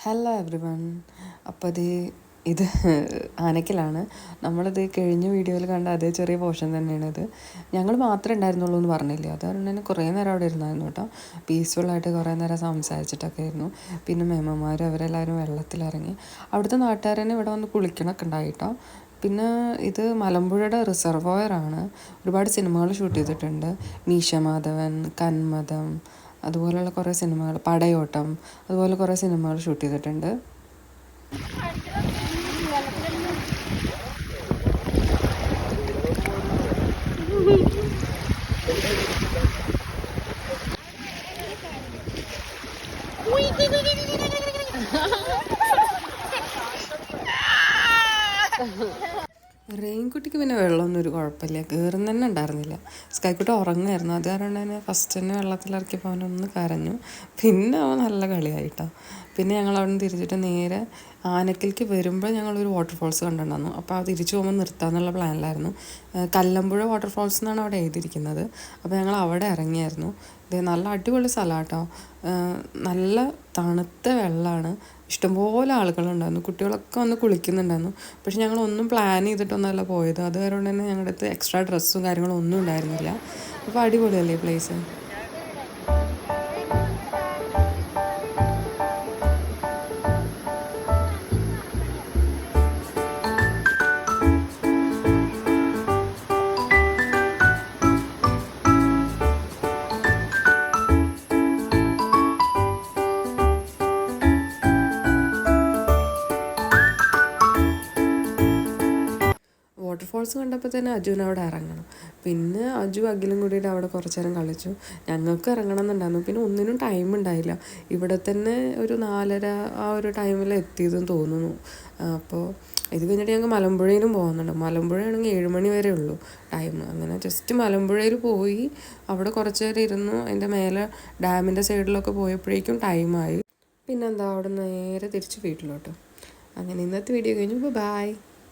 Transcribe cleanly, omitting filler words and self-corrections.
Hello every one. അപ്പോൾ ഇത് ആനക്കലാണ്. നമ്മളിത് കഴിഞ്ഞ വീഡിയോയിൽ കണ്ട അതേ ചെറിയ പോർഷൻ തന്നെയാണിത്. ഞങ്ങൾ മാത്രമേ ഉണ്ടായിരുന്നുള്ളൂ എന്ന് പറഞ്ഞില്ലേ, അതുകൊണ്ട് തന്നെ കുറേ നേരം അവിടെ ഇരുന്നായിരുന്നു കേട്ടോ. പീസ്ഫുള്ളായിട്ട് കുറേ നേരം സംസാരിച്ചിട്ടൊക്കെ ആയിരുന്നു. പിന്നെ മേമ്മമാരും അവരെല്ലാവരും വെള്ളത്തിലിറങ്ങി. അവിടുത്തെ നാട്ടുകാർ തന്നെ ഇവിടെ വന്ന് കുളിക്കണമൊക്കെ ഉണ്ടായി കേട്ടോ. പിന്നെ ഇത് മലമ്പുഴയുടെ റിസർവോയറാണ്. ഒരുപാട് സിനിമകൾ ഷൂട്ട് ചെയ്തിട്ടുണ്ട്. മീശമാധവൻ, കന്മദം, അതുപോലെയുള്ള കുറേ സിനിമകൾ, പടയോട്ടം, അതുപോലെ കുറേ സിനിമകൾ ഷൂട്ട് ചെയ്തിട്ടുണ്ട്. റെയിൻകുട്ടിക്ക് പിന്നെ വെള്ളമൊന്നും ഒരു കുഴപ്പമില്ല, കയറുന്ന തന്നെ ഉണ്ടായിരുന്നില്ല. സ്കൈക്കുട്ടി ഉറങ്ങായിരുന്നു, അത് കാരണം തന്നെ ഫസ്റ്റ് തന്നെ വെള്ളത്തിലിറക്കിയപ്പോൾ അവനൊന്ന് കരഞ്ഞു. പിന്നെ അവൻ നല്ല കളിയായിട്ടോ. പിന്നെ ഞങ്ങൾ അവിടെ നിന്ന് തിരിച്ചിട്ട് നേരെ ആനക്കലേക്ക് വരുമ്പോൾ ഞങ്ങളൊരു വാട്ടർഫോൾസ് കണ്ടിട്ടുണ്ടായിരുന്നു. അപ്പോൾ അത് തിരിച്ചു പോകുമ്പോൾ നിർത്താമെന്നുള്ള പ്ലാനിലായിരുന്നു. കല്ലമ്പുഴ വാട്ടർഫോൾസ് എന്നാണ് അവിടെ എഴുതിയിരിക്കുന്നത്. അപ്പോൾ ഞങ്ങൾ അവിടെ ഇറങ്ങിയായിരുന്നു. ഇത് നല്ല അടിപൊളി സ്ഥലമാണ് കേട്ടോ. നല്ല തണുത്ത വെള്ളമാണ്. ഇഷ്ടംപോലെ ആളുകളുണ്ടായിരുന്നു, കുട്ടികളൊക്കെ വന്ന് കുളിക്കുന്നുണ്ടായിരുന്നു. പക്ഷെ ഞങ്ങളൊന്നും പ്ലാൻ ചെയ്തിട്ടൊന്നുമല്ല പോയത്, അത് കാരണം തന്നെ ഞങ്ങളുടെ അടുത്ത് എക്സ്ട്രാ ഡ്രസ്സും കാര്യങ്ങളും ഒന്നും ഉണ്ടായിരുന്നില്ല. അപ്പോൾ അടിപൊളിയല്ലേ പ്ലേസ്. വാട്ടർഫോൾസ് കണ്ടപ്പോൾ തന്നെ അജുവിന് അവിടെ ഇറങ്ങണം. പിന്നെ അജു അഖിലും കൂടിയിട്ട് അവിടെ കുറച്ച് നേരം കളിച്ചു. ഞങ്ങൾക്ക് ഇറങ്ങണം എന്നുണ്ടായിരുന്നു, പിന്നെ ഒന്നിനും ടൈം ഉണ്ടായില്ല. ഇവിടെ തന്നെ ഒരു 4:30 ആ ഒരു ടൈമിൽ എത്തിയതെന്ന് തോന്നുന്നു. അപ്പോൾ ഇത് കഴിഞ്ഞിട്ട് ഞങ്ങൾക്ക് മലമ്പുഴയിലും പോകുന്നുണ്ട്. മലമ്പുഴയാണെങ്കിൽ 7 മണി വരെ ഉള്ളൂ ടൈം. അങ്ങനെ ജസ്റ്റ് മലമ്പുഴയിൽ പോയി അവിടെ കുറച്ച് നേരം ഇരുന്നു. അതിൻ്റെ മേലെ ഡാമിൻ്റെ സൈഡിലൊക്കെ പോയപ്പോഴേക്കും ടൈമായി. പിന്നെന്താ അവിടെ നേരെ തിരിച്ച് വീട്ടിലോട്ട്. അങ്ങനെ ഇന്നത്തെ വീഡിയോ കഴിഞ്ഞു. ബൈ.